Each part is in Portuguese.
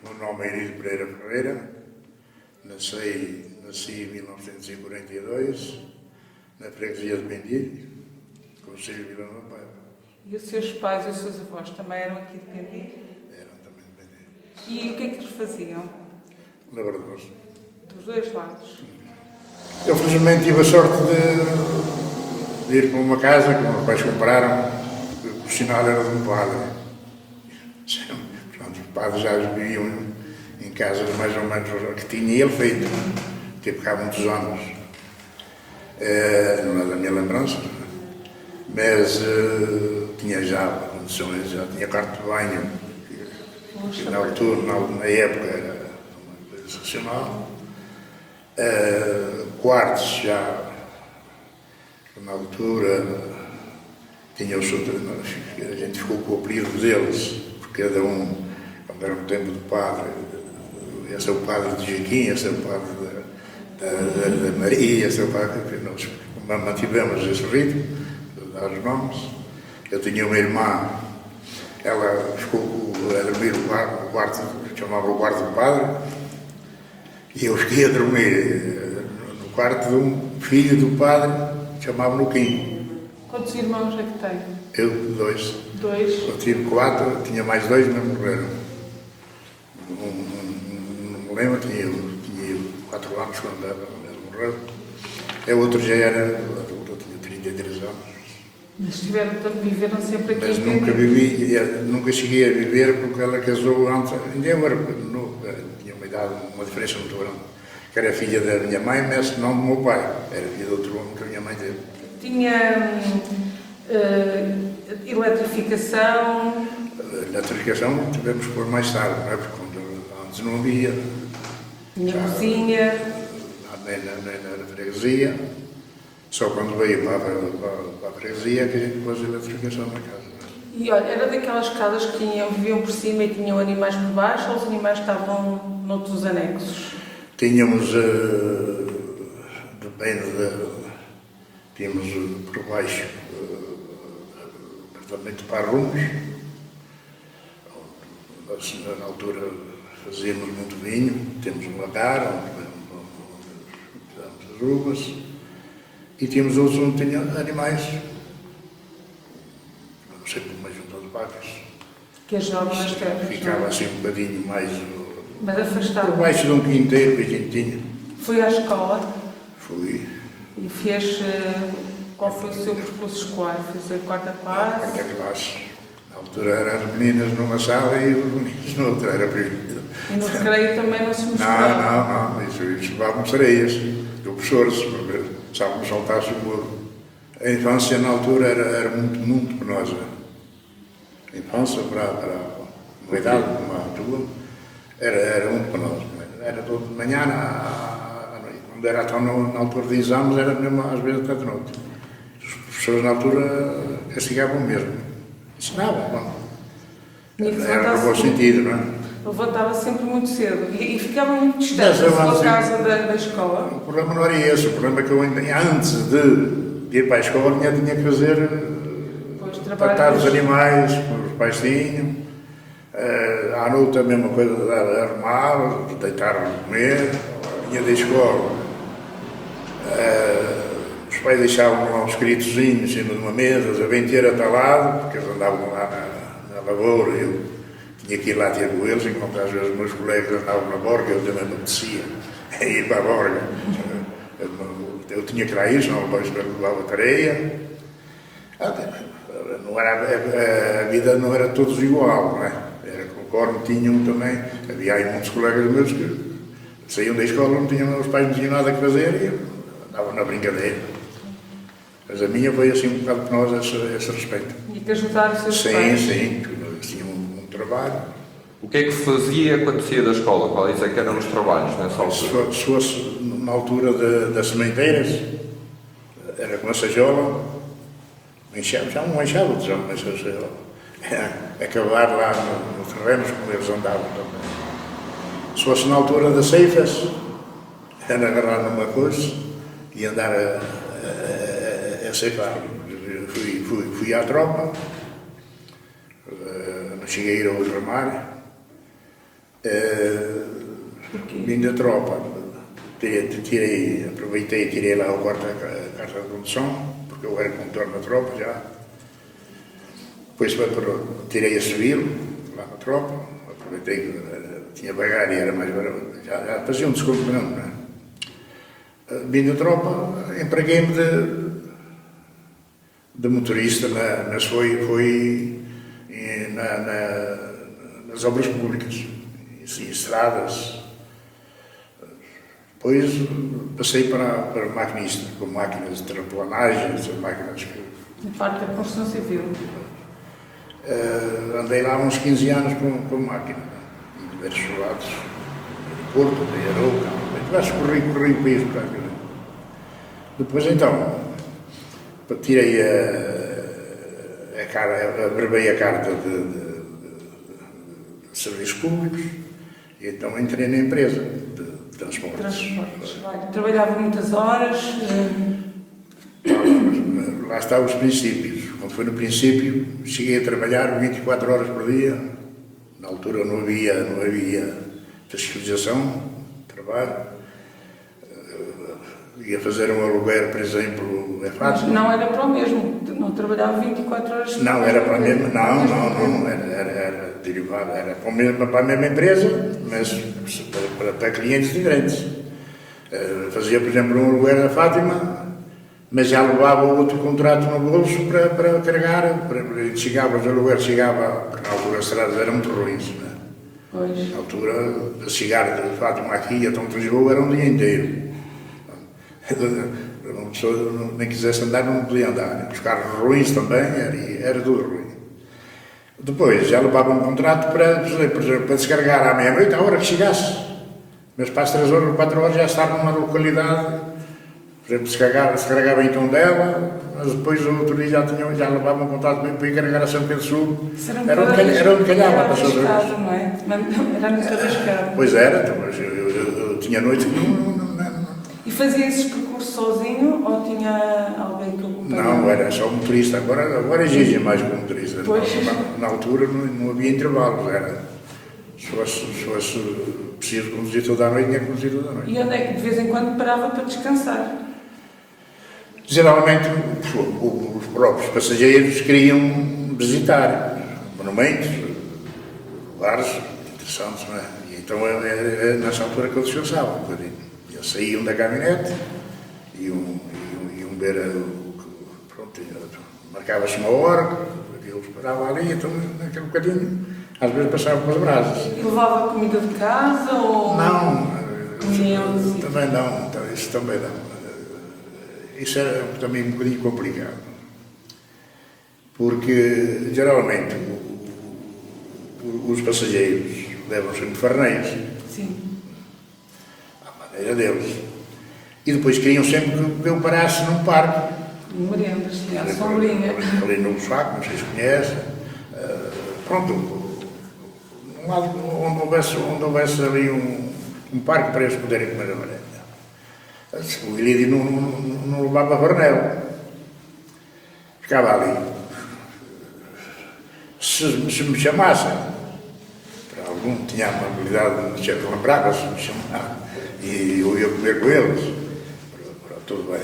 meu nome é Irídio Pereira Ferreira, nasci em 1942, na freguesia de Pendilho, concelho de Vila Nova de Paiva. E os seus pais e os seus avós também eram aqui de Pendilho? Eram também de Pendilho. E o que é que eles faziam? Lavradores. Dos dois lados? Eu felizmente tive a sorte de ir para uma casa que meus pais compraram, que por sinal era de um padre. Portanto, os padres já viviam em casas mais ou menos que tinha ele feito, tipo cá há muitos anos. Não é da minha lembrança, mas tinha já condições, já tinha quarto de banho, que na altura, na época era uma coisa excepcional. Quartos já, na altura, tinha o seu treinador, a gente ficou com o apelido deles, porque cada um, quando era o tempo do padre, esse é o padre de Jequim, esse é o padre da Maria, esse é o padre que nós mantivemos esse ritmo, de dar os nomes. Eu tinha uma irmã, ela ficou a dormir no quarto, chamava o quarto do padre, e eu fiquei a dormir no quarto de um filho do padre, chamava-no Quinho. Quantos irmãos é que tem? Eu, 2. 2? Eu tive 4, tinha mais 2, mas morreram. Não me lembro, tinha 4 anos quando ele morreu. O outro já era adulto, tinha 33 anos. Mas viveram sempre aqui Mas em nunca Pendilho? nunca cheguei a viver porque ela casou antes, ainda eu era novo, tinha uma idade, uma diferença muito grande. Que era filha da minha mãe, mas não do meu pai, era filha de outro homem que a minha mãe teve. Tinha eletrificação? Eletrificação tivemos que pôr mais tarde, não é? Porque antes não havia. Tinha cozinha? Nem na freguesia, só quando veio para a freguesia que a gente pôs a eletrificação na casa. E olha, era daquelas casas que viviam por cima e tinham animais por baixo, ou os animais estavam noutros anexos? Tínhamos, tínhamos por baixo apartamento para rumos, onde na altura fazíamos muito vinho, temos um lagar, onde fizemos as uvas, e tínhamos outros onde tinha animais, não sei como, uma junta de vacas. Que ajudavam nas terras? Ficava assim um bocadinho mais Mas afastado? por baixo de um quinteiro que a gente tinha. Foi à escola? Fui. E fez... Qual foi o seu percurso escolar? Fez a quarta classe? Quarta classe. Na altura eram as meninas numa sala e os meninos noutra, era proibido. E no recreio também não se misturava? Não, isso levávamos sereias do professor, se estávamos saltasse o muro. A infância na altura era muito penosa. A infância para uma idade como a tua era muito penosa. Era todo de manhã à noite. Quando era até na altura de exames, era mesmo às vezes até de noite. Os professores na altura castigavam mesmo. Ensinavam, era no bom sentido, não é? Levantava sempre muito cedo e ficava muito distante da sua casa da escola? O problema não era esse, o problema é que eu antes de ir para a escola tinha que fazer tratar dos animais, que os pais tinham. À noite a mesma coisa de arrumar, deitar, comer, vinha da escola. Os pais deixavam lá uns escritozinhos em cima de uma mesa, a venteira atalado, porque eles andavam lá na lavoura, eu tinha que ir lá ter com eles, enquanto às vezes os meus colegas andavam na borga, eu também me apetecia ir para a borga. Eu tinha que lá ir, senão depois levava tareia. Não era, a vida não era todos igual, não é? Era conforme tinham também. Havia aí muitos colegas meus que saíam da escola, não tinham, os pais não tinham nada a fazer e andavam na brincadeira. Mas a minha foi assim um bocado penosa a esse respeito. E que ajudar os seus pais? Sim, tinham um trabalho. O que é que se fazia quando saía da escola? Quais é que eram os trabalhos nessa altura? Se fosse na altura das sementeiras, era com a sajola, já não enxava de jogo, mas a sajola. Acabar lá nos terrenos como eles andavam também. Se fosse na altura das ceifas, era agarrar numa coisa e andar a ceifar. Fui à tropa, não cheguei a ir ao ultramar. Vim da tropa, aproveitei e tirei lá a quarta carta de condução, porque eu era condutor na tropa já. Depois tirei a civil, lá na tropa, aproveitei que tinha bagagem e era mais barato, já fazia um desconto grande, não é? Vim da tropa, empreguei-me de motorista, mas foi nas obras públicas, em estradas. Depois passei para maquinista, com máquinas de terraplanagens, máquinas que... De parte da construção civil. Andei lá uns 15 anos com máquina, em diversos lados, Porto, de Arouca, diversos corri o país praticamente. Depois então, tirei abrevei a carta de serviços públicos e então entrei na empresa de transportes. Trabalhava muitas horas? Lá estavam os princípios. Quando foi no princípio, cheguei a trabalhar 24 horas por dia. Na altura não havia fiscalização de trabalho. Ia fazer um aluguer, por exemplo, é fácil. Mas não era para o mesmo, não trabalhava 24 horas. Não, era para a mesma, não, era derivado, era para a mesma empresa, mas para clientes diferentes. Fazia, por exemplo, um aluguer da Fátima, mas já levava outro contrato no bolso para carregar, chegava, os alugueres chegava, porque na altura as estradas eram muito ruins, né? Pois. Na altura, a chegar de Fátima aqui, a Tom de Lisboa, era um dia inteiro. Uma pessoa nem quisesse andar, não podia andar. Os carros ruins também, era tudo ruim. Depois, já levava um contrato para descarregar à meia-noite, à hora que chegasse. Mas para as 3 horas, 4 horas, já estava numa localidade. Por exemplo, descarregava em Tondela, mas depois o outro dia já levava um contrato para ir carregar a São Pedro Sul. Era onde calhava para as outras. Não é? Era muito arriscado. Pois era, mas eu tinha noite que não. E fazia esses percursos sozinho ou tinha alguém que o acompanhava? Não, era só motorista. Agora exige mais que motorista. Na altura não havia intervalos. Era, se fosse preciso conduzir toda a noite, tinha que conduzir toda a noite. E onde é que de vez em quando parava para descansar? Geralmente os próprios passageiros queriam visitar monumentos, lugares interessantes, não é? E então era nessa altura que eu descansava um bocadinho. Eles saíam da caminhonete, iam ver, pronto, marcava-se uma hora, eles paravam ali, então naquele bocadinho, às vezes passavam pelas brasas. E levava comida de casa ou... Não, Comiam-se? também não, isso também não. Isso era também um bocadinho complicado, porque geralmente os passageiros levam sempre farneios. Sim. Era deles. E depois queriam sempre que eu parasse num parque. Merendas, sim, a sombrinha. Ali no Saco, não sei se conhece. Pronto, um lado onde houvesse ali um parque para eles poderem comer a merenda. O Ilídio não levava farnel. Ficava ali. Se me chamassem, para algum tinha a habilidade de lembrava-se de me chamar. E eu ia comer com eles, tudo bem.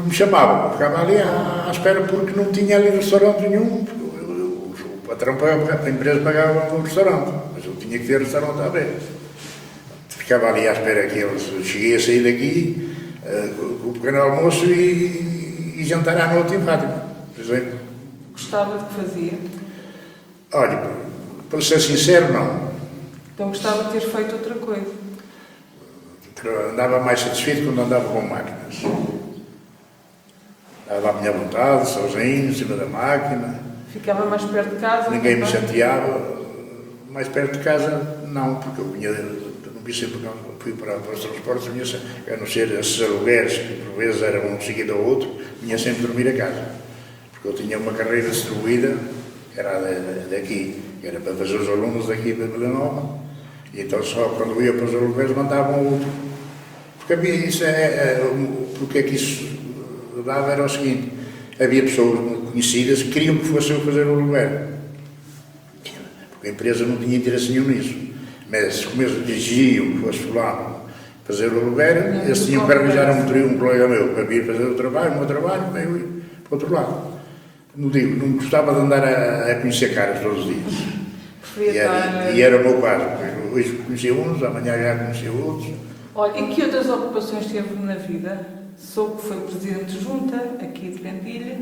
Me chamavam, ficava ali à espera porque não tinha ali restaurante nenhum. O patrão pagava, a empresa pagava um restaurante, mas eu tinha que ter restaurante a ver. Ficava ali à espera que eles... Cheguei a sair daqui com o pequeno almoço e jantar à noite em Fátima, por exemplo. Gostava do que fazia? Olha, para ser sincero, não. Então gostava de ter feito outra coisa? Andava mais satisfeito quando andava com máquinas. Andava à minha vontade, sozinho, em cima da máquina. Ficava mais perto de casa? Ninguém me chateava. Mais perto de casa, não, porque eu não vi sempre quando fui para os transportes, a não ser esses alugueres, que por vezes eram um seguido ao outro, vinha sempre dormir a casa. Porque eu tinha uma carreira distribuída, que era daqui, que era para fazer os alunos daqui para Vila Nova. E então só quando eu ia para os aluguéis mandavam outro. Porque havia isso, porque é que isso dava era o seguinte, havia pessoas conhecidas que queriam que fosse eu fazer o aluguer. Porque a empresa não tinha interesse nenhum nisso. Mas como eles exigiam que fosse fulano fazer o aluguer, eles tinham que arranjar um colega meu para vir fazer o meu trabalho, para eu ir para o outro lado. Não digo, não gostava de andar a conhecer caras todos os dias. E era o meu caso. Hoje conhecia uns, amanhã já conhecia outros. Olha, e que outras ocupações teve na vida? Soube que foi presidente de junta, aqui de Vendilha.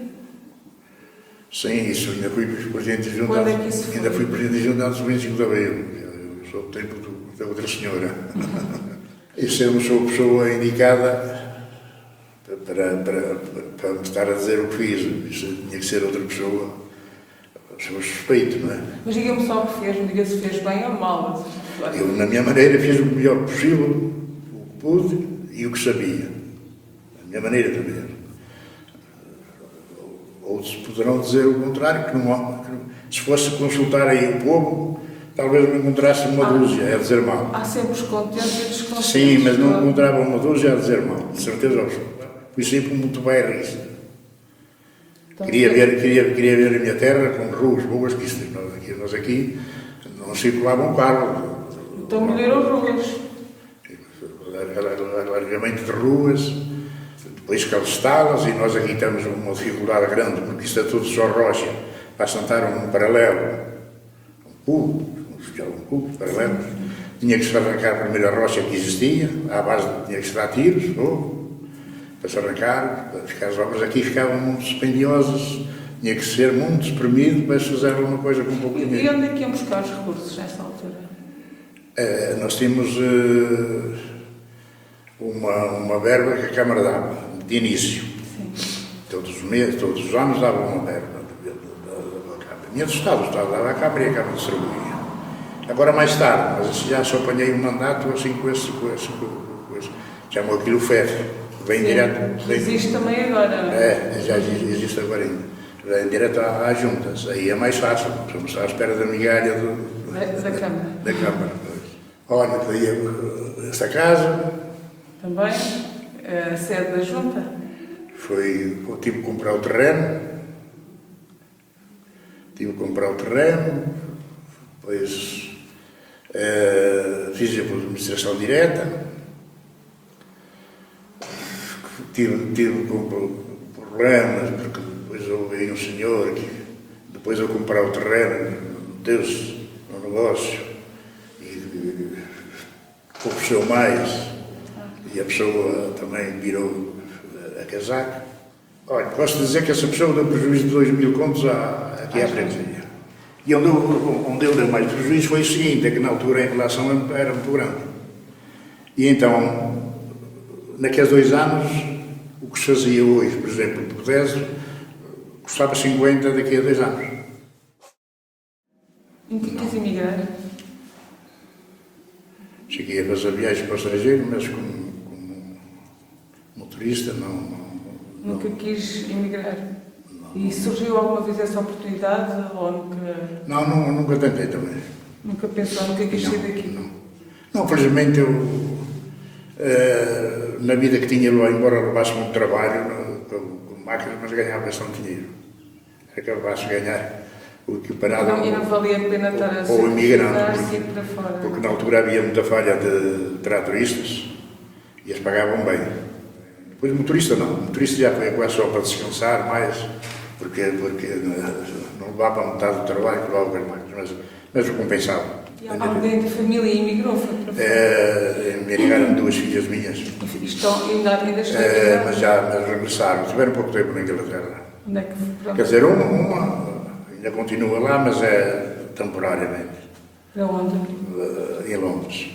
Sim, isso, ainda fui presidente de junta. Quando é que isso foi? Ainda fui presidente de junta antes do 25 de Abril. Eu sou do tempo da outra senhora. Isso eu não sou a pessoa indicada para me estar a dizer o que fiz. Isso tinha que ser outra pessoa. Sou suspeito, não é? Mas diga-me só o que fez, me diga se fez bem ou mal. Eu, na minha maneira, fiz o melhor possível, o que pude e o que sabia. A minha maneira de ver. Outros poderão dizer o contrário, que se fosse consultar aí o povo, talvez me encontrasse uma dúzia a dizer mal. Há sempre os contentes e os descontentes. Sim, mas não encontrava uma dúzia a dizer mal, de certeza absoluta. Fui sempre muito bairrista. Então, Queria ver a minha terra com ruas boas, que nós aqui não circulavam carros. Então melhorou ruas. Alargamento de ruas, depois calçadas, e nós aqui temos uma dificuldade grande, porque isto é tudo só rocha. Para assentar um paralelo, um cubo paralelo, tinha que se arrancar a primeira rocha que existia, à base tinha que se dar tiros, para se arrancar, porque as obras aqui ficavam muito dispendiosas, tinha que ser muito espremido para se fazer alguma coisa com um pouco de E dinheiro. onde é que iam buscar os recursos nessa altura? Nós tínhamos uma verba que a Câmara dava, de início. Sim. Todos os meses, todos os anos dava uma verba da Câmara. Vinha do Estado, o Estado dava à Câmara e a Câmara distribuía. Agora mais tarde, mas já só apanhei um mandato assim com esse chamam aquilo FEF, vem direto. Existe também agora, não é? Já existe agora ainda. Vem direto às juntas, aí é mais fácil, estamos à espera da migalha Da Câmara. da Câmara. Olha, daí esta casa, Também, a sede da junta. eu tive que comprar o terreno, depois fiz a administração direta, tive problemas, porque depois houve aí um senhor que, depois eu comprar o terreno, meteu-se no negócio e ofereceu mais, e a pessoa também virou a casaca. Olha, posso dizer que essa pessoa deu prejuízo de 2.000 contos aqui à freguesia. E onde eu dei mais prejuízo foi o seguinte, é que na altura a inflação era muito grande. E então, naqueles 2 anos, o que se fazia hoje, por exemplo, por 10, custava 50 daqui a 2 anos. Em que quis emigrar? Cheguei a fazer viagens para o estrangeiro, mas como motorista Nunca quis emigrar? E surgiu alguma vez essa oportunidade ou nunca... Nunca tentei também. Nunca pensou, nunca quis sair daqui? Não, felizmente eu, na vida que tinha, embora levasse muito trabalho com máquinas, mas ganhava bastante dinheiro. Era capaz de ganhar o equiparado. E não valia a pena estar a ou imigrante, sacrificar-se para fora? porque na altura havia muita falha de tratoristas e eles pagavam bem. Depois motorista não, motorista já foi quase só para descansar mais, porque não levava metade do trabalho que levava as máquinas, mas o compensava. E alguém da família imigrou, foi para fora? Emigraram 2 filhas minhas, Ainda estão mas regressaram, tiveram pouco tempo na Inglaterra. Onde é que foi? Quer dizer, uma ainda continua lá, mas é temporariamente, Para onde? em Londres.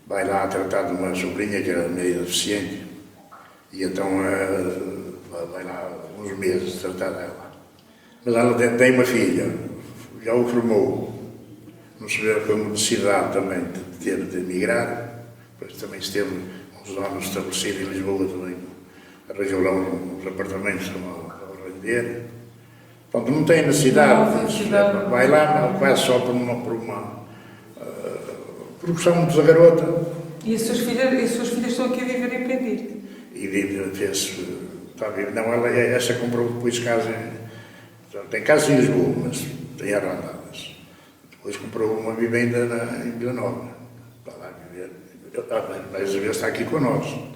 Vai lá tratar de uma sobrinha que era meio deficiente, e então vai lá uns meses tratar dela. Mas ela tem uma filha, já o formou, não se vê com necessidade também de emigrar, pois também esteve uns anos estabelecido em Lisboa também, arranjou lá uns apartamentos a render. Portanto, não tem necessidade disso, vai lá quase só por questão da garota. E as suas filhas estão aqui a viver em Pendir? E está a viver. Não, essa comprou depois casa, tem casa em Lisboa, mas tem arrendadas. Depois comprou uma vivenda em Vila Nova. Mas a ver está aqui connosco.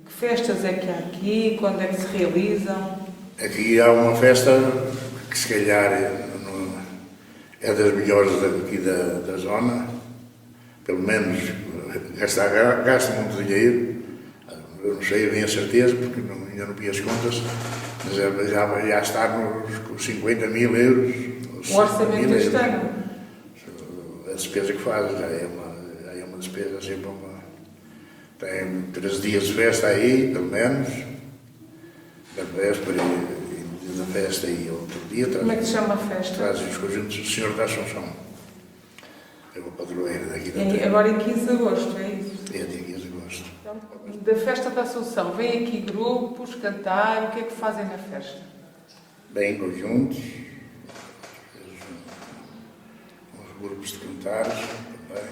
Que festas é que há aqui? Quando é que se realizam? Aqui há uma festa que se calhar é das melhores aqui da zona, pelo menos gasta muito dinheiro, eu não sei bem a certeza porque ainda não vi as contas, mas já está nos 50 mil euros. O orçamento deste ano? A despesa que faz já é uma despesa sempre tem 3 dias de festa aí, pelo menos, da véspera e da festa e outro dia. Como é que se chama a festa? Traz os conjuntos do Senhor da Assunção. É uma padroeira daqui da terra. Agora em 15 de agosto, é isso? É dia 15 de agosto. Então, da festa da Assunção, vêm aqui grupos cantar, o que é que fazem na festa? Bem conjuntos, uns grupos de cantares também.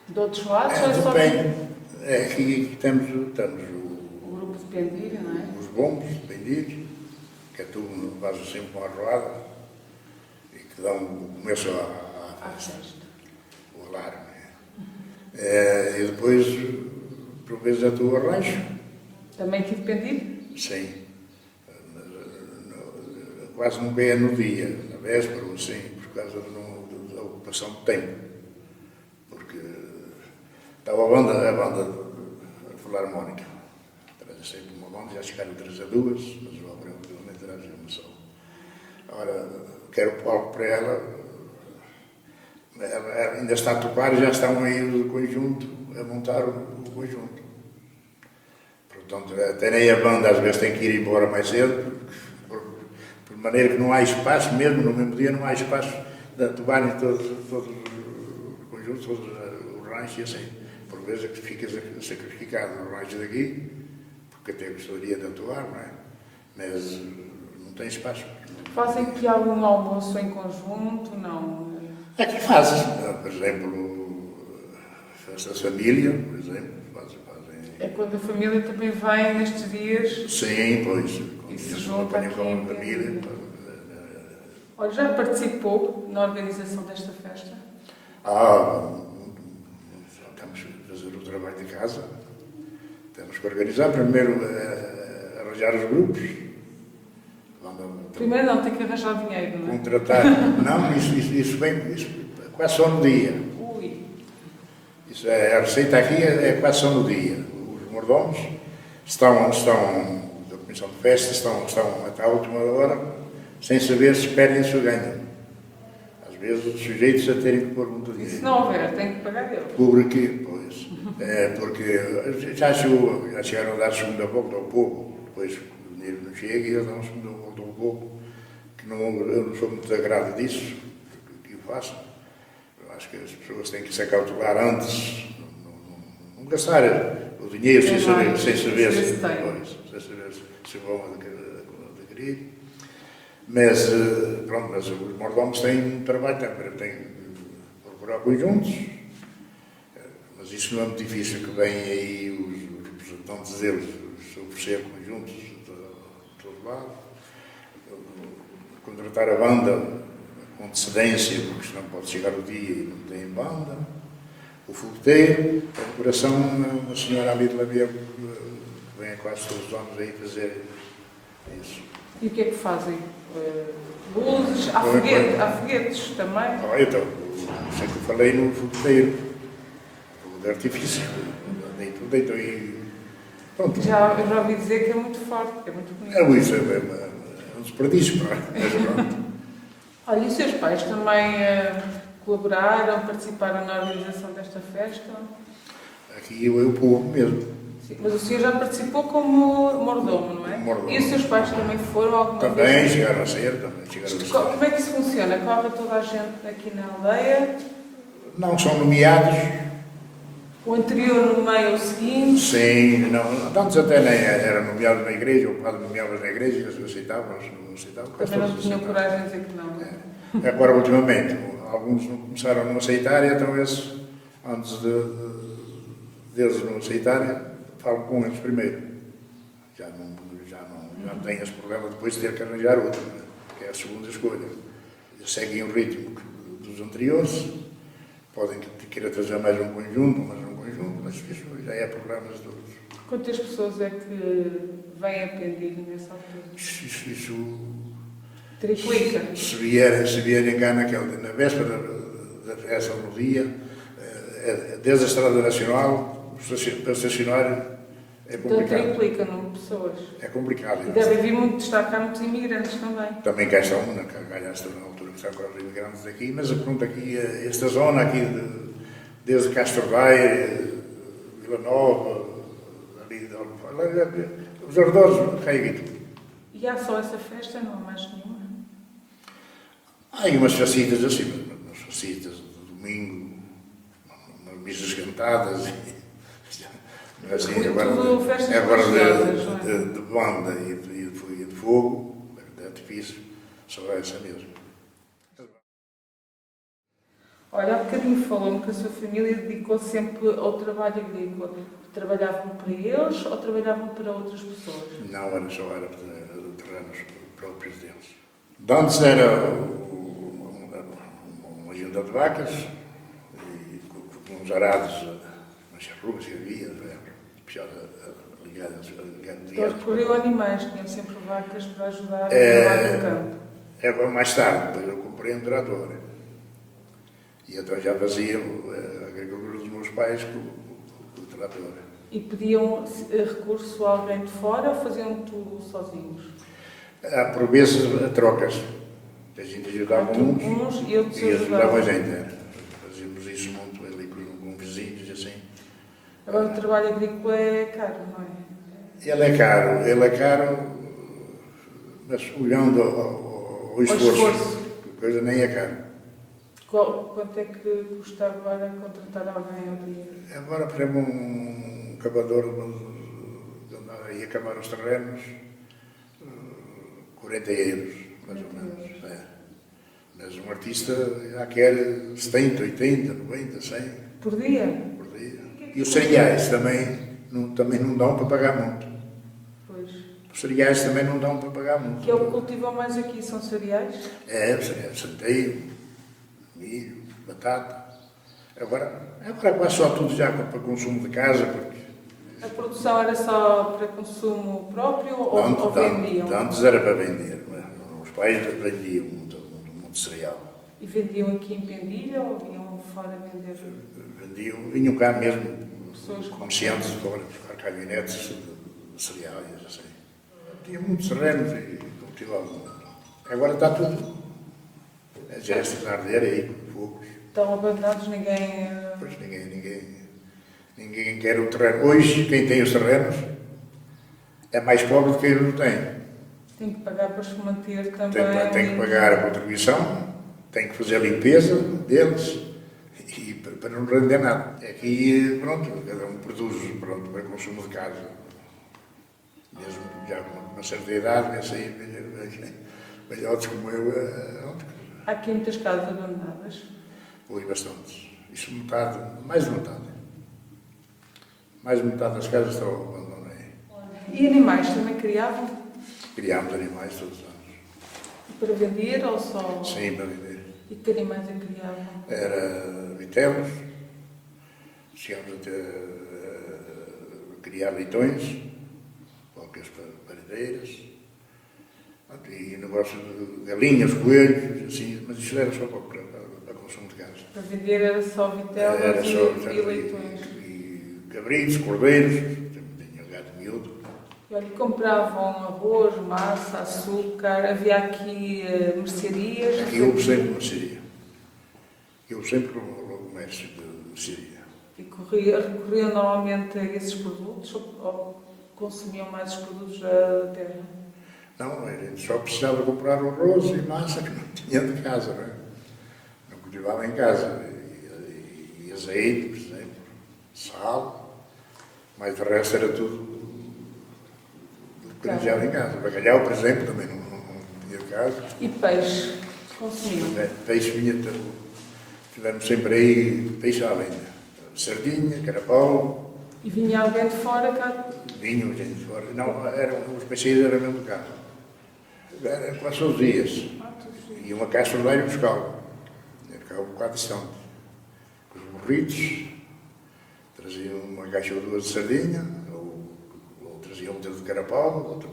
De outros lados ou é só aqui? Depende. Aqui temos O grupo de Pendilho, não é? os bombos de Bendigo, que é tudo, faz sempre uma arroada e que dão o começo à festa, o alarme. E depois, por vezes, é tu arranjo. Também aqui de Pendilho? Sim. Quase nunca é no dia, na véspera ou assim, por causa da ocupação do tempo. Porque estava a banda filarmónica. Traz sempre uma banda, já chegaram 3 a 2, mas o Abreu realmente traz uma só. Agora, quero o palco para ela ainda está a tocar e já estão aí o conjunto, a montar o conjunto. Portanto, até nem a banda às vezes tem que ir embora mais cedo, por maneira que não há espaço, mesmo no mesmo dia não há espaço de tomarem todos os conjuntos, todos os ranchos e assim. Por vezes é que fica sacrificado no rancho daqui, porque até gostaria de atuar, não é? Mas não tem espaço. Fazem aqui algum almoço em conjunto? Não? Aqui fazem, por exemplo, festa de família, por exemplo, fazem. É quando a família também vem nestes dias? Sim, pois. E se junta aqui com a em família. Olha, já participou na organização desta festa? Temos que fazer o trabalho de casa. Temos que organizar primeiro, arranjar os grupos. Primeiro não, tem que arranjar o dinheiro, não é? Contratar. Não, isso vem quase só no dia. Ui. Isso a receita aqui é quase só no dia. Os mordomos estão da comissão de festa, estão até a última hora, sem saber se perdem ou se ganham. Às vezes, sujeitos a terem que pôr muito dinheiro. Se não houver, tem que pagar eles. Por aqui, pois. Porque já chegaram a dar segunda volta ao povo, depois o dinheiro não chega e eles dão segunda volta ao povo, que eu não sou muito agrado disso, que eu faço. Eu acho que as pessoas têm que se acautelar antes, não gastar o dinheiro sem saber se vão adquirir. Mas, pronto, mas os mordomos têm um trabalho também, têm que procurar conjuntos, mas isso não é muito difícil, que vêm aí os representantes deles se oferecer conjuntos de todo lado, contratar a banda com antecedência, porque senão pode chegar o dia e não tem banda, o fogueteiro, a decoração, a senhora Amília Lavia, que vem quase todos os anos aí fazer isso. E o que é que fazem? Luzes? Há foguetes também? Então, sei que eu falei no fogueteiro, fogo de artifício, deito aí. Pronto. Eu já ouvi dizer que é muito forte, que é muito bonito. Isso é um desperdício, mas pronto. Olha, e os seus pais também colaboraram, participaram na organização desta festa? Aqui eu o povo mesmo. Sim, mas o senhor já participou como mordomo, não é? Mordomo. E os seus pais também foram alguma Também vez? chegaram a ser, Como é que isso funciona? Corre toda a gente aqui na aldeia? Não são nomeados. O anterior no meio, o seguinte? Sim, não, antes até nem era nomeado na igreja, o padre nomeava na igreja, eles aceitavam, não aceitavam. Também não tinham coragem de dizer que não, não é? Agora, ultimamente, alguns começaram a não aceitar e então esses, antes deles não aceitarem, falam com eles primeiro. Já não têm esse problema depois de ter que arranjar outro, que é a segunda escolha. Eles seguem o ritmo dos anteriores, podem querer trazer mais um conjunto, mas isso já é problemas de outros. Quantas pessoas é que vêm a Pendilho nessa altura? Isso Triplica. se vierem cá na véspera da festa no dia, desde a Estrada Nacional, para estacionar é Então complicado. triplica o número de pessoas. É complicado. E devem vir muito destacar muitos imigrantes também. Também cá estão, calhaste na altura que está com os imigrantes aqui, mas pronto, aqui, esta zona aqui, desde Castro Daire, Vila Nova, ali, os arredores, cai aqui tudo. E há só essa festa, não há mais nenhuma? Há aí umas facitas assim, umas facitas de domingo, umas missas cantadas, assim, Tudo festas agora religiosas, não é? de banda e de fogo, de artifício, só essa mesmo. Olha, há bocadinho falou-me que a sua família dedicou sempre ao trabalho agrícola. Trabalhavam para eles ou trabalhavam para outras pessoas? Não, era terrenos próprios deles. De antes era uma junta de vacas, e com uns arados, umas ruas que havia, puxar ligadas. Então recorreu a animais, tinham sempre vacas para ajudar no trabalho no campo. É mais tarde, depois eu comprei um trator. E então já fazia a agricultura dos meus pais com o trator. E pediam recurso a alguém de fora ou faziam tudo sozinhos? Há por vezes trocas. A gente ajudava uns e outros e ajudava a ajudavam. gente. Fazíamos isso muito ali com vizinhos, assim. Agora o trabalho agrícola é caro, não é? Ele é caro, mas olhando ao esforço, a coisa nem é cara. Quanto é que custa agora contratar alguém ao dia? Agora, por exemplo, um cavador de andar aí a cavar os terrenos, 40 euros, mais ou menos. É. Mas um artista já quer 70, 80, 90, 100 Por dia? por dia. E os cereais também não dão para pagar muito. Pois. Os cereais também não dão para pagar muito. Que é o que cultivam mais aqui, são cereais? É, centeio, milho, batata. Agora quase só tudo já para consumo de casa, porque A produção era só para consumo próprio ou vendiam? antes era para vender. Os pais vendiam muito cereal. E vendiam aqui em Pendilha ou vinham fora vender? Vinham cá mesmo Pessoas comerciantes de fora, buscar caminhonetes de cereais, assim. Tinha muitos terrenos e cultivavam muito. Agora está tudo. É gesto de arder aí, com fogos. Estão abandonados, ninguém... Pois ninguém quer o terreno. Hoje, quem tem os terrenos é mais pobre do que quem não tem. Tem que pagar para se manter também. Tem que pagar a contribuição, tem que fazer a limpeza deles e para não render nada. Aqui, pronto, cada um produz para consumo de casa. Mesmo já com uma certa idade, vê-se aí velhotes como eu. Há aqui muitas casas abandonadas. Ui, bastantes. Isso mais de metade. Mais de metade das casas estão abandonadas. E animais também criavam? Criámos animais todos os anos. Para vender ou só? Sim, para vender. E que animais é que criavam? Era vitelos, chegámos até a criar leitões, qualquer paredeiras, e negócio de galinhas, coelhos, assim, mas isso era só para consumo de casa. Para vender era só vitelas Era só e leitões. e cabritos, cordeiros, tinha gato miúdo. E olha, compravam arroz, massa, açúcar, havia aqui mercearias. Aqui houve sempre mercearia. Houve sempre o comércio de mercearia. E recorriam normalmente a esses produtos ou consumiam mais os produtos da terra? Não, a gente só precisava comprar arroz e massa que não tinha de casa, não é? Não cultivava em casa. E azeite, por exemplo, sal, mas o resto era tudo cultivado em casa. Bacalhau, por exemplo, também não tinha de casa. E peixe? Consumiam? Peixe vinha, tivemos sempre aí peixe à venda. Sardinha, carapau. E vinha alguém de fora cá? Vinho, gente de fora. Não, os peixes eram mesmo de casa. Era quase todos os dias. E uma caixa de leite buscava. Ficava um bocado distante. fritos, traziam uma caixa ou duas de sardinha, ou traziam outra de carapau, outra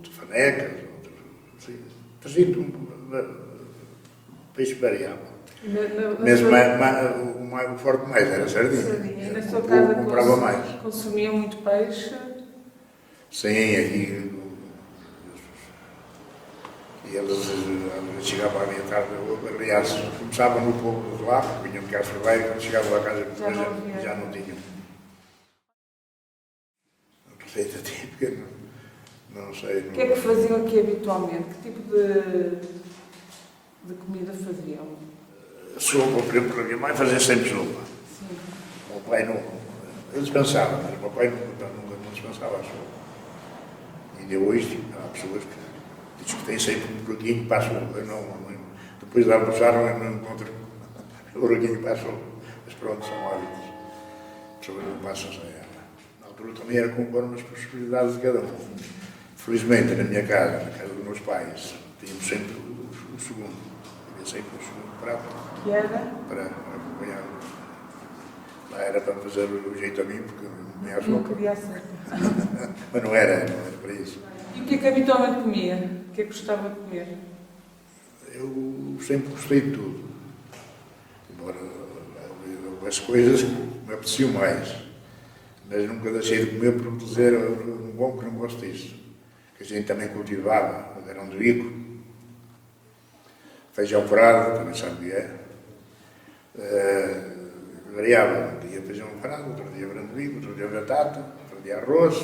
de fanecas, outra, assim, trazia peixe variável. Mas o forte mais era a sardinha. E na sua casa comprava mais. Consumia muito peixe? Sim, aqui. E eles chegavam à minha tarde, aliás, começavam no povo de lá, porque vinham de casa para lá, e quando chegavam à casa já não tinham. A receita típica, não sei. O que é que faziam aqui habitualmente? Que tipo de comida faziam? Sopa, por exemplo, a minha mãe fazia sempre sopa. Sim. O meu pai não. Ele dispensava, mas o meu pai nunca dispensava a sopa. E ainda hoje há pessoas que discutem sempre um buraquinho para a sopa. Depois de almoçar não encontro o buraquinho para a sopa. Mas pronto, são hábitos. As pessoas não passam sem ela. Na altura também era conforme as possibilidades de cada um. Felizmente, na minha casa, na casa dos meus pais, tínhamos sempre o segundo. Havia sempre o segundo prato. Que era? Para acompanhar. Lá era para fazer o jeito a mim, porque não tinha Não sopa. queria ser. Mas não era para isso. E o que é que habitualmente comia? O que é que gostava de comer? Eu sempre gostei de tudo. Embora as coisas me apeteciam mais. Mas nunca deixei de comer por dizer um bom que não gosto disso. Que a gente também cultivava, era um bico. Feijão parado, também sabe o que é. Variava, um dia feijão parado, outro dia branco, outro dia batata, outro dia arroz.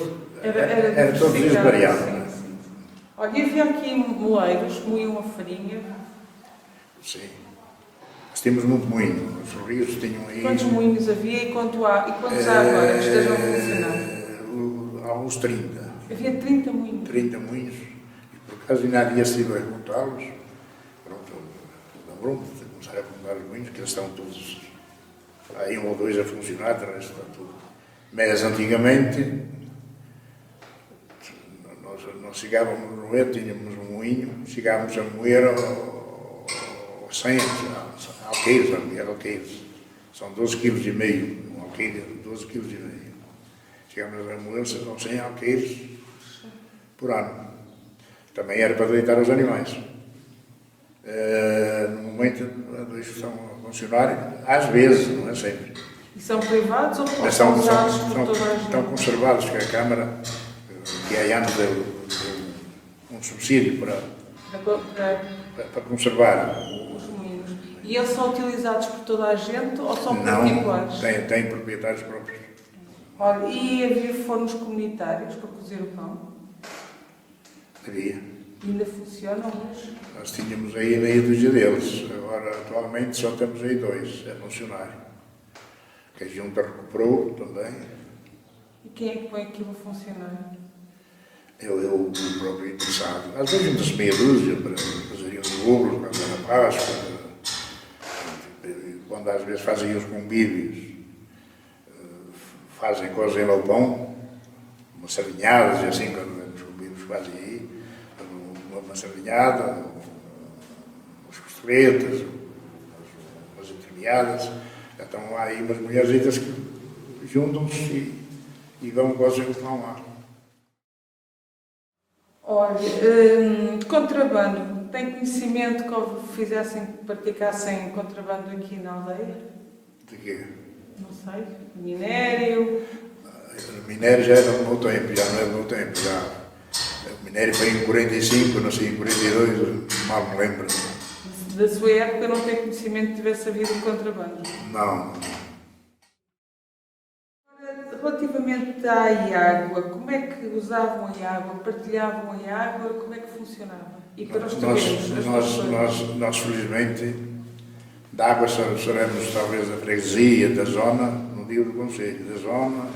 Era todos os dias variável. Sim. Olha, e havia aqui moleiros, moíam a farinha. Sim. Nós tínhamos muito moinho. Os rios tinham aí. Quantos moinhos havia e quantos há agora que estejam a funcionar? Há uns 30. Havia 30 moinhos. 30 moinhos. E por acaso ainda havia sido a juntá-los. Pronto, lembrou-me de começar a juntar os moinhos, que eles estão todos. Aí um ou dois a funcionar, o resto está tudo. Mas antigamente, nós chegávamos a moer, tínhamos um moinho, chegávamos a moer aos 100 alqueires. São 12,5 kg, um alqueire, 12,5 kg. Chegávamos a moer aos 100 alqueires por ano. Também era para deitar os animais. No momento, dois estão a funcionar, às vezes, não é sempre. E são privados ou Mas são usados por toda a gente? estão conservados, que a Câmara, que há anos deu um subsídio para conservar. Os moinhos. E eles são utilizados por toda a gente ou são Não, particulares? têm proprietários próprios. Olha, e havia fornos comunitários para cozer o pão? Havia. Ainda funcionam hoje? Nós tínhamos aí meia dúzia deles. Agora, atualmente, só temos aí dois a funcionar. Que a junta recuperou também. E quem é que põe aquilo a funcionar? Eu o próprio interessado. Às vezes junta-se meia dúzia para fazerem os bolos, quando era Páscoa, quando às vezes fazem os convívios, cozem lá o pão, umas sardinhadas e assim, quando os convívios fazem aí, uma sardinhada, umas costeletas, umas entremeadas. Então há aí umas mulherzitas que juntam-se e vão cozer o pão lá. Olha, contrabando, tem conhecimento que praticassem contrabando aqui na aldeia? De quê? Não sei, minério? O minério já é do meu tempo, já não é do meu tempo. O minério foi em 45, não sei, em 42, mal me lembro. Da sua época não tem conhecimento que tivesse havido contrabando? Não. Relativamente à água, como é que usavam a água? Partilhavam a água? Como é que funcionava? E para os terrenos? Nós felizmente, da água seremos talvez a freguesia da zona, não digo do concelho, da zona,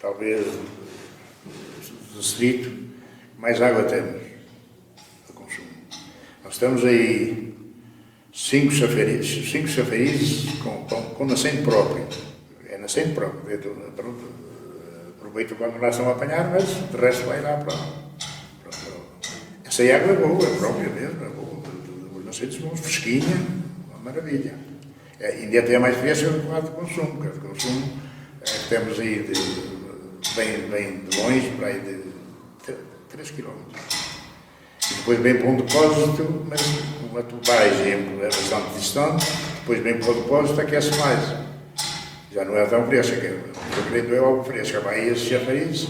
talvez do distrito, mais água temos a consumo. Nós temos aí 5 chafarizes com nascente próprio. É nascente próprio. Aproveito quando lá estão a apanhar, mas de resto vai lá para. Essa água é boa, é própria mesmo, é boa. Os nascentes são fresquinha, uma maravilha. Ainda até mais fresca do que a de consumo, porque a de consumo temos aí bem de longe, para aí de 3 km. E depois vem para um depósito, mas uma tubagem é bastante distante, depois vem para o depósito, aquece mais. Já não é tão fresca, eu creio que é algo fresca. Vai aí esses chafariz,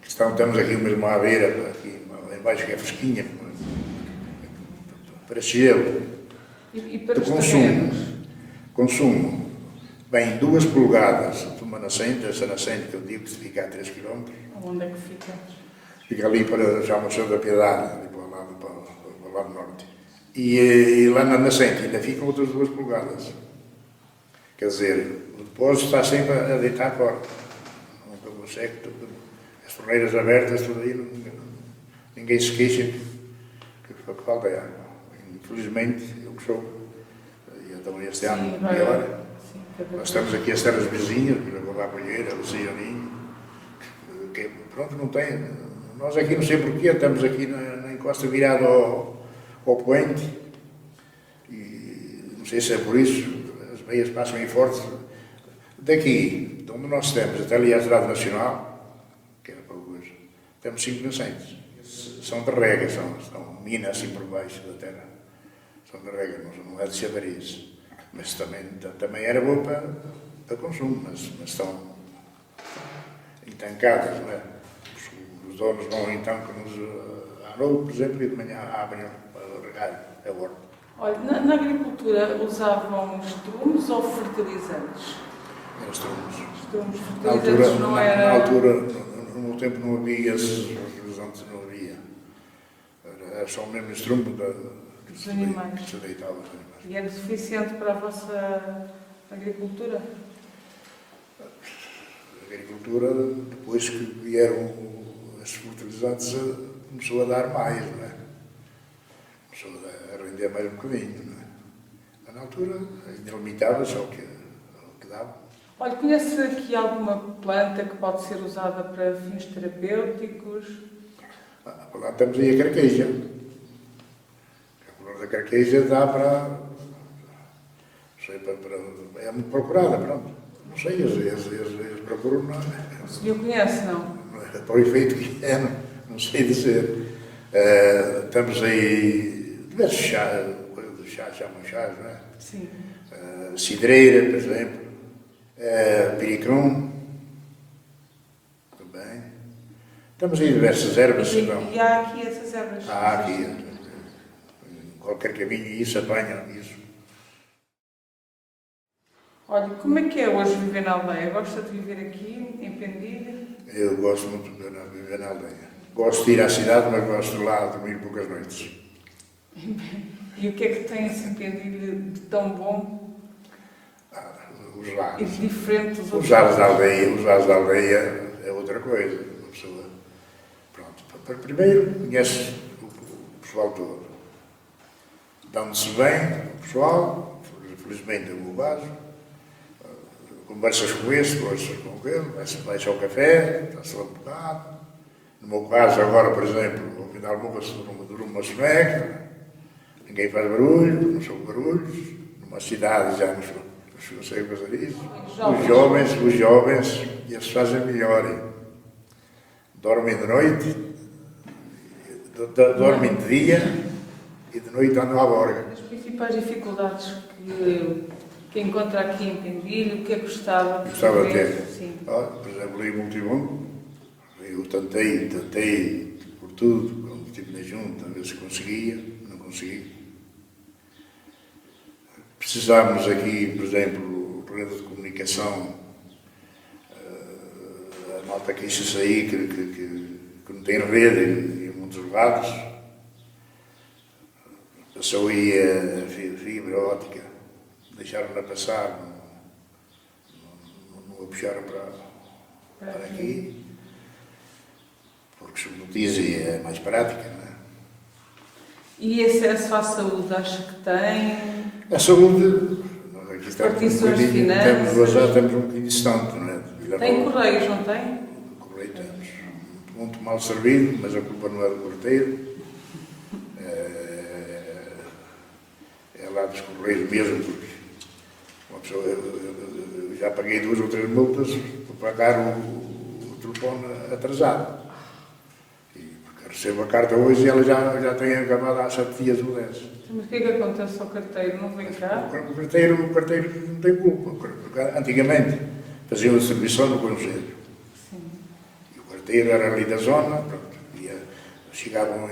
que temos aqui mesmo à beira, aqui embaixo que é fresquinha, para gelo. E para De os consumo. terrenos? Consumo. Bem, 2 polegadas de uma nascente, essa nascente que eu digo que fica a 3 km. Onde é que fica? Fica ali para já Chão da Piedade, ali para o lado norte. E lá na nascente ainda ficam outras 2 polegadas. Quer dizer, o depósito está sempre a deitar fora. Nunca consegue, as torneiras abertas, tudo aí, ninguém se queixa que falta água. Infelizmente, eu que sou, e então este ano pior, nós estamos aqui as terras vizinhas, a Barbalheira, o Sioninho, que pronto, não tem. Nós aqui, não sei porquê, estamos aqui na encosta virado ao poente, e não sei se é por isso, as meias passam aí fortes. Daqui, de onde nós estamos, até ali à Estrada Nacional, que era para coisa, temos 5 nascentes. São de rega, são minas assim por baixo da terra. São de rega, não é de chavariz. Mas também era bom para consumo, mas estão entancadas, não é? Os donos vão então à noite, por exemplo, e de manhã abrem para regar a horta. Olha, na agricultura usavam estrumes ou fertilizantes? Eram estrumes. Estrumes, fertilizantes não era... Na altura, no meu tempo não havia esses fertilizantes, não havia. Era só o mesmo estrume dos animais. Que se deitava os animais. E era suficiente para a vossa agricultura? A agricultura, depois que vieram esses fertilizantes, começou a dar mais, não é? Começou a render mais um bocadinho, não é? Mas na altura ainda limitava-se ao que dava. Olha, conhece aqui alguma planta que pode ser usada para fins terapêuticos? Lá temos aí a carqueja. A flor da carqueja dá para... Não sei, é muito procurada, pronto. Não sei, eles procuram, não é? O senhor conhece, não? Para o efeito que é, não sei dizer. Temos aí diversos chás, coisas do chá, chamam chás, não é? Sim. Cidreira, por exemplo, piricum, também. Temos aí diversas ervas. E há aqui essas ervas? Há aqui, em qualquer caminho, e isso apanham isso. Olha, como é que é hoje viver na aldeia? Gosta de viver aqui, em Pendilha? Eu gosto muito de viver na aldeia. Gosto de ir à cidade, mas gosto de lá dormir poucas noites. E o que é que tem assim Pendilha de tão bom? Os lares. E de diferente dos outros? Os lares da aldeia é outra coisa. Uma pessoa, pronto, primeiro conhece o pessoal todo. Dão-se bem o pessoal, felizmente o base. Conversas com este, conversas com aquele, vai-se ao café, está-se lá um bocado. No meu caso, agora, por exemplo, ao fim de almoço, durmo uma soneca, ninguém faz barulho, não são barulhos. Numa cidade já não sei fazer isso. Os jovens, eles fazem melhor. Dormem de noite, dormem de dia e de noite andam à borga. As principais dificuldades que encontra aqui em Pendilha, o que é que gostava de ter? Sim. Por exemplo, ali o multibundo, eu tentei por tudo, quando estive na junta, a ver se conseguia, não consegui. Precisávamos aqui, por exemplo, rede de comunicação, a malta queixa-se aí que não tem rede em muitos lados. Passou aí a fibra óptica, deixaram-na passar, não a puxaram para aqui, porque segundo dizem é mais prática, não é? E acesso à saúde, acha que tem? A saúde, nós aqui estamos um bocadinho distante, não é? Tem correios, não tem? Correio temos. Muito mal servido, mas a culpa não é do porteiro. É lá dos correios mesmo, porque eu já paguei 2 ou 3 multas para pagar o telefone atrasado. Porque recebo a carta hoje e ela já tem acabado há 7 dias ou 10. Mas o que é que acontece ao carteiro? Não vem cá? O carteiro não tem culpa. Porque antigamente faziam a serviço no Conselho. Sim. E o carteiro era ali da zona, pronto, chegava um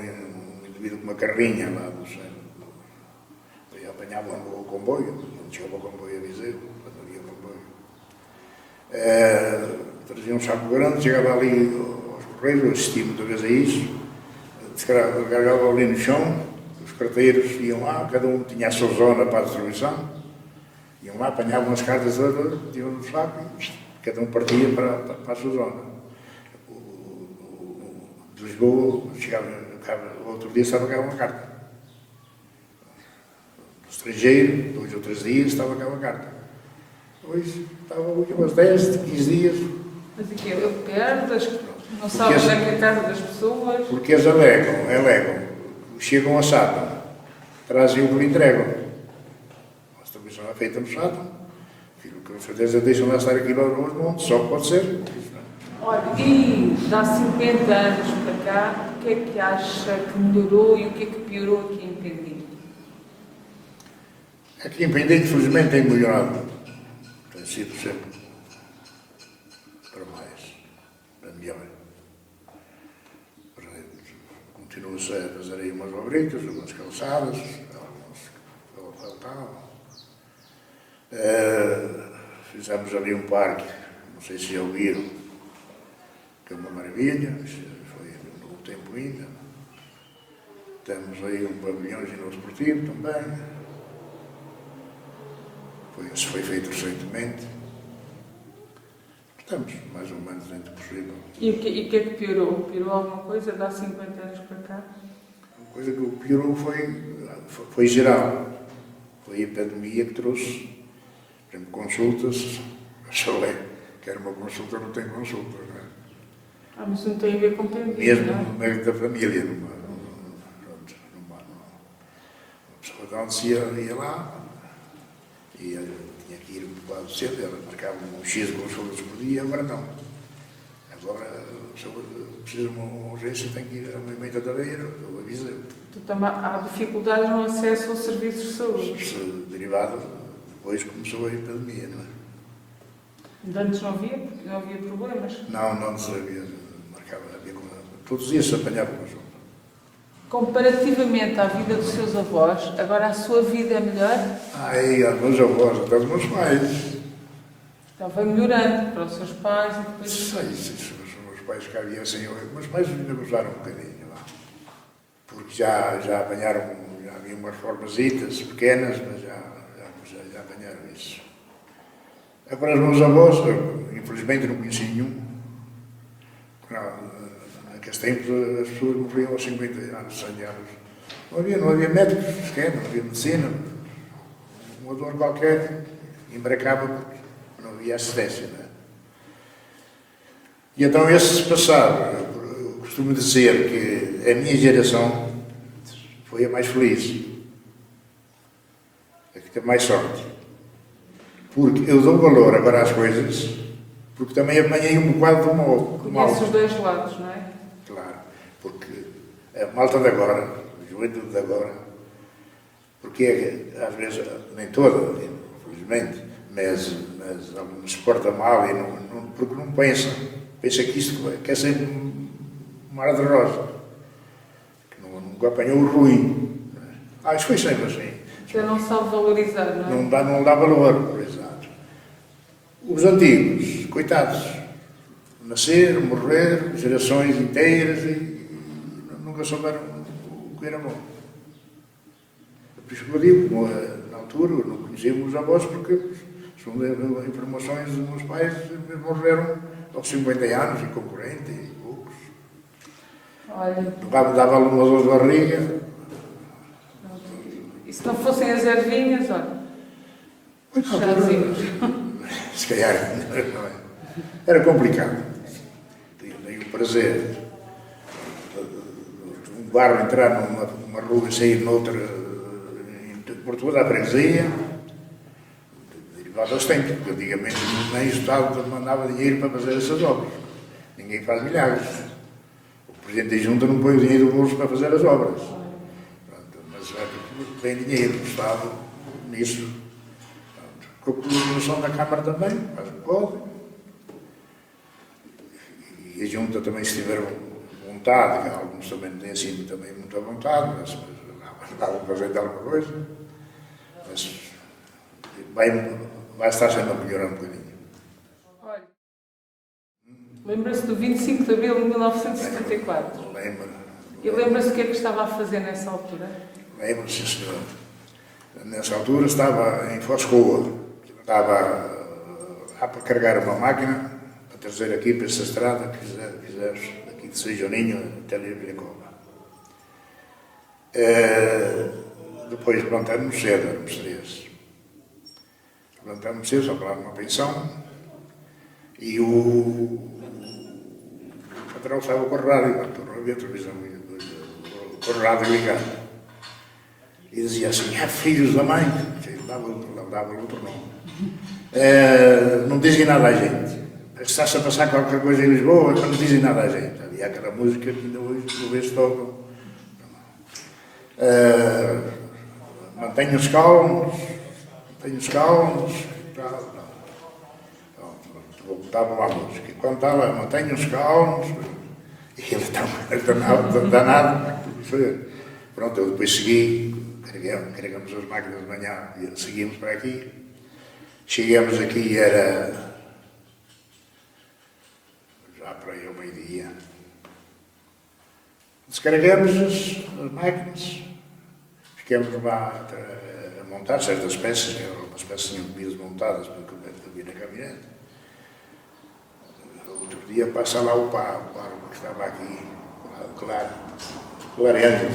indivíduo com uma carrinha lá do centro. E apanhavam o comboio, não chegava o comboio a Viseu, quando havia comboio. Trazia um saco grande, chegava ali aos Correios, eu assisti muitas vezes a isso, descarregava ali no chão, os carteiros iam lá, cada um tinha a sua zona para a distribuição, iam lá, apanhavam as cartas todas, metiam no saco e cada um partia para a sua zona. De Lisboa, chegava, outro dia estava cá uma carta. No estrangeiro, 2 ou 3 dias, estava cá uma carta. Hoje, estava umas 10, 15 dias. Mas aqui eu perdo, não sabe onde é que é a casa das pessoas. Porque eles alegam, chegam ao sátão, trazem o que lhe entregam. A distribuição é feita no sátão, com certeza deixam lá estar aqui aos montes, só pode ser. Olha, e dá 50 anos para cá, o que é que acha que melhorou e o que é que piorou aqui em Pendinho? Aqui em Pendinho, infelizmente, tem melhorado. Tem sido sempre para mais, para melhor. Continua-se a fazer aí umas obritas, umas calçadas, alguns faltavam. Fizemos ali um parque, não sei se já ouviram, que é uma maravilha, foi no tempo ainda. Temos aí um pavilhão esportivo também. Esse foi feito recentemente. Estamos mais ou menos dentro do possível. E o que é que piorou? Piorou alguma coisa? Dá 50 anos para cá? A coisa que piorou foi geral. Foi a pandemia que trouxe, por exemplo, consultas. Só quer uma consulta, não tem consulta. Não é? Mas não tem a ver com Pendinho, mesmo não é? no meio da família. Uma pessoa de onde se ia lá, e tinha que ir muito lado cedo, ela marcava um X de consultas por dia, agora não. Agora, se eu preciso de uma urgência, tenho que ir a uma emenda da beira, eu aviso. Portanto, há dificuldades no acesso aos serviços de saúde. Derivado, depois começou a epidemia, não é? Antes não havia, porque não havia problemas. Não se havia, todos os dias se apanhava uma junta. Comparativamente à vida dos seus avós, agora a sua vida é melhor? Ai, aos meus avós, até aos meus pais. Então vai melhorando para os seus pais e depois... Sei, se os meus pais cá viessem, meus pais ainda gozaram um bocadinho lá. Porque já apanharam, já havia umas formasitas pequenas, mas já apanharam isso. Agora os meus avós, infelizmente não conheci nenhum. Naqueles tempos as pessoas morriam aos 50 anos, 100 anos. Não havia médicos sequer, não havia medicina. Uma dor qualquer embracava porque não havia assistência. Não é? E então esse passado, eu costumo dizer que a minha geração foi a mais feliz, a que teve mais sorte. Porque eu dou valor agora às coisas, porque também apanhei um bocado do mal. Conhece os dois lados, não é? Claro, porque a malta de agora, a juventude de agora, porque às vezes, nem toda, infelizmente, mas se porta mal e porque não pensa que isto quer ser um mar de rosa, que nunca apanhou o ruim. Isso foi sempre assim. Você não sabe valorizar, não é? Não dá valor, exato. Os antigos, coitados, nasceram, morreram, gerações inteiras e nunca souberam o que era bom. Por isso que eu digo, na altura, não conhecíamos os avós porque são informações dos meus pais, morreram aos 50 anos e com 40 e poucos. Olha. Dava-lhe uma dor de barriga. E se não fossem as ervinhas, olha, chazinhos. Se calhar, não é? Era complicado. Tenho o prazer de um barro entrar numa rua e sair noutra, por toda a freguesia, Agora eles têm, porque antigamente nem o Estado mandava dinheiro para fazer essas obras. Ninguém faz milagres. O Presidente da Junta não põe o dinheiro do bolso para fazer as obras. Pronto, mas é porque tem dinheiro do Estado nisso. Com a colaboração da Câmara também, faz o que pode. E a Junta também, se tiver vontade, que alguns também têm assim também muita vontade, mas vão fazer alguma coisa. Mas vai estar sempre a melhorar um bocadinho. Olha, lembra-se do 25 de Abril de 1974? Lembro. E lembra-se o que é que estava a fazer nessa altura? Lembro, sim, senhor. Nessa altura estava em Foscoa. Estava para carregar uma máquina para trazer aqui para essa estrada que fizemos aqui de São Joaninho até Viracova. Depois plantamos cedo, éramos 3. Plantamos cedo, só para uma pensão. E o patrão estava com o rádio, não havia televisão, com o rádio ligado. E dizia assim, filhos da mãe, dava outro nome. Não dizem nada a gente. Está-se a passar qualquer coisa em Lisboa, não dizem nada a gente. Havia aquela música que ainda hoje o vez tocam. Mantenham-se calmos, Estava lá a música. Quando estava, mantenham-se calmos, e ele estava danado. Pronto, eu depois segui, carregamos as máquinas de manhã e seguimos para aqui. Chegamos aqui, era já para aí ao meio-dia. Descarregamos as máquinas, ficamos lá a montar certas peças, que eram umas peças tinham comidas montadas, porque havia na caminhonete. Outro dia passa lá o pároco que estava aqui, clareando.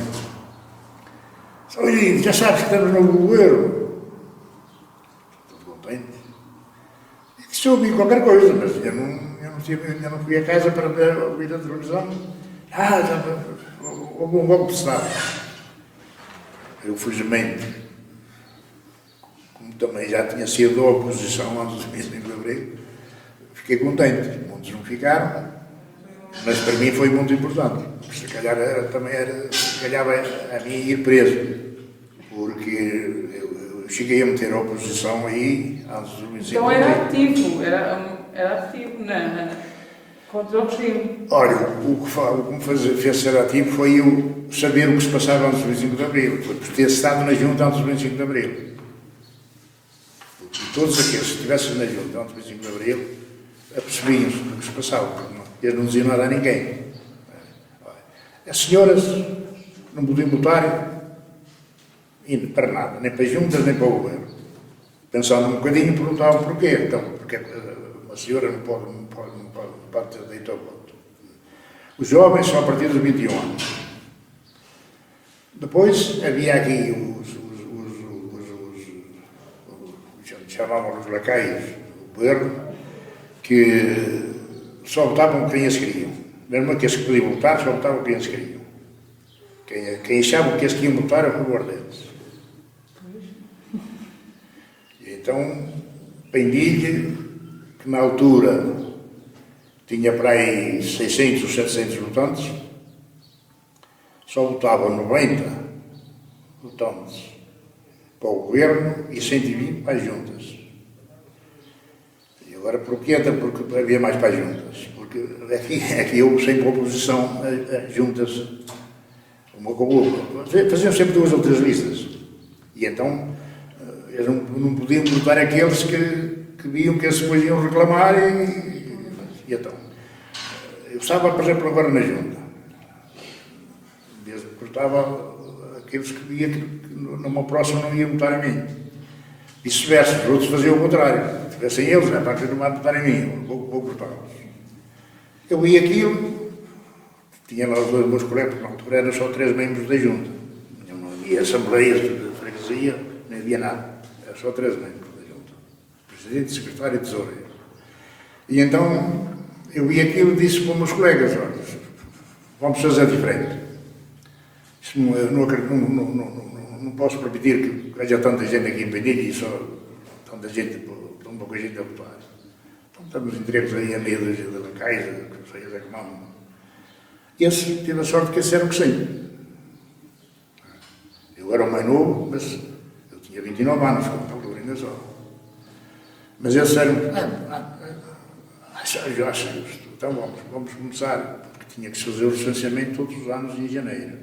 Oi, já sabes que estamos no governo. Estou contente. Disse, eu ouvi qualquer coisa, mas eu não fui a casa para ouvir a televisão. Houve um golpe de Estado. Eu, felizmente, como também já tinha sido da oposição antes do 25 de Abril, fiquei contente. Muitos não ficaram, mas para mim foi muito importante. Se calhar calhava a mim ir preso, porque eu cheguei a meter a oposição aí antes do 25 de Abril. Então era ativo contra o regime. Olha, o que me fez ser ativo foi eu saber o que se passava antes do 25 de Abril, foi por ter estado na junta antes do 25 de Abril. Porque todos aqueles que estivessem na junta antes do 25 de Abril apercebiam-se do que se passava, porque eles não diziam nada a ninguém. As senhoras não podiam votar para nada, nem para juntas, nem para o governo. Pensando um bocadinho, perguntavam porquê. Então, porque uma senhora não pode ter direito ao voto. Os jovens só a partir dos 21 anos. Depois havia aqui chamavam os lacaios do governo, que só votavam quem eles queriam. Mesmo aqueles que podiam votar, só votavam quem eles queriam. Quem achava que eles queriam votar a favor deles. E então, pendi-lhe que na altura tinha para aí 600 ou 700 votantes, só votavam 90 votantes para o governo e 120 para as juntas. E agora porquê? Porque havia mais para as juntas. Porque aqui houve sempre oposição a juntas, uma com a outra. Faziam sempre 2 ou 3 listas. E então eles não podiam votar aqueles que viam que eles depois iam reclamar e então. Eu estava, por exemplo, agora na junta. Desde que cortava aqueles que via que numa próxima não iam votar em mim. Vice-versa, os outros faziam o contrário. Se tivessem eles, para que não vão votar em mim, vou cortá-los. Eu vi aquilo, tinha lá os 2 meus colegas, na altura eram só 3 membros da junta. Não havia assembleias de freguesia, não havia nada. Eram só 3 membros da junta. Presidente, secretário e tesoureiro. E então eu vi aquilo e disse para os meus colegas, olha, vamos fazer diferente. Não posso permitir que haja tanta gente aqui em Penilha e só quando a gente põe uma coisa a votar. Então estamos entregues aí a meia dúzia de locais, que sei é que não. E esse tive a sorte que esse era o que sei. Eu era o mais novo, mas eu tinha 29 anos, como na altura ainda só. Mas esse era eu acho justo. Então vamos começar, porque tinha que se fazer o licenciamento todos os anos em janeiro.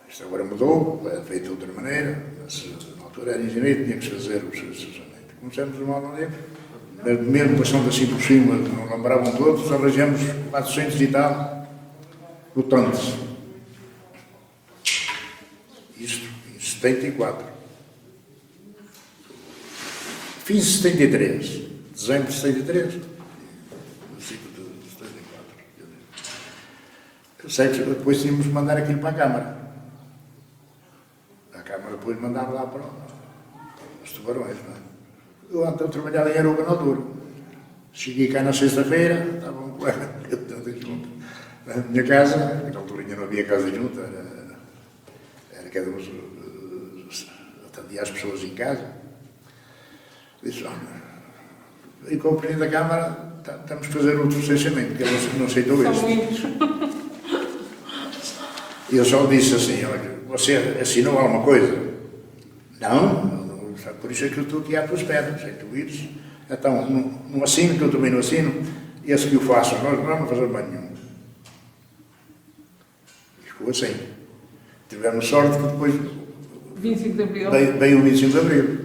Isto agora mudou, é feito de outra maneira, mas na altura era em janeiro, tinha que se fazer o licenciamento. Começamos de uma maneira, mesmo passando assim por cima, não lembravam todos, arranjamos 400 e tal votantes. Isto em 74. Fim de 73, dezembro de 73, no ciclo de 74. Eu sei que depois tínhamos de mandar aquilo para a Câmara. A Câmara depois mandava lá para os tubarões, não é? Eu então trabalhava em Aruba na altura. Cheguei cá na sexta-feira, estava um colega junto na minha casa, na altura ainda não havia casa junta, era cada um atendia as pessoas em casa. Disse, olha, e com o Presidente da Câmara temos que fazer outro licenciamento, porque ele não aceitou este. E eu só disse assim, olha, você assinou alguma coisa? Não, por isso é que eu estou aqui à tua espera, sem tu ires. Então, não assino, que eu também não assino, e esse que eu faço, nós não vamos fazer mais nenhum. E ficou assim. Tivemos sorte que depois 25 de Abril. Veio o 25 de Abril.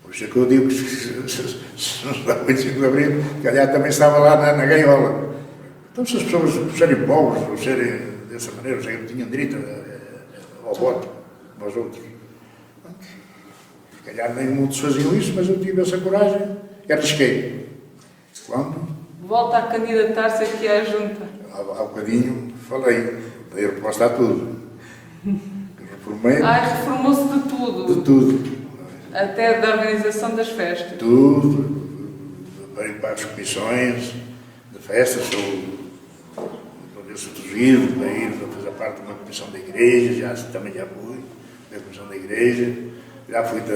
Por isso é que eu digo que se não estava o 25 de Abril, calhar também estava lá na gaiola. Então, se as pessoas, por serem pobres, ou serem dessa maneira, ou seja, tinham direito ao voto, como os outros. Se calhar nem muitos faziam isso, mas eu tive essa coragem e arrisquei. Quando? Volta a candidatar-se aqui à Junta. Há bocadinho falei, dei resposta a tudo. Reformei. Reformou-se de tudo. De tudo. Até da organização das festas. Tudo. Veio para as comissões de festas, sou seduzido para ir para fazer parte de uma comissão da igreja, também já fui da comissão da igreja, já fui de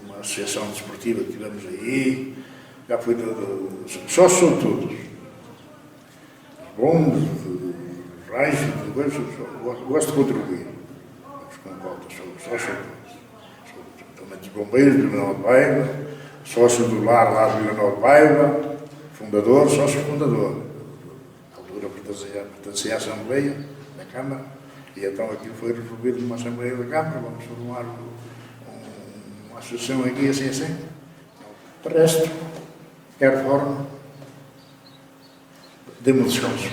uma associação desportiva que tivemos aí, já fui só sou todos. Bons, raios, gosto de contribuir. Com pautas, só sou todos. Sou também dos bombeiros do Vila Nova de Paiva, sócio do lar lá do Vila Nova de Paiva, fundador, sócio fundador. Pertencia à Assembleia da Câmara e então aquilo foi resolvido numa Assembleia da Câmara, vamos formar uma associação aqui assim. De resto, quer forma, dê-me descanso.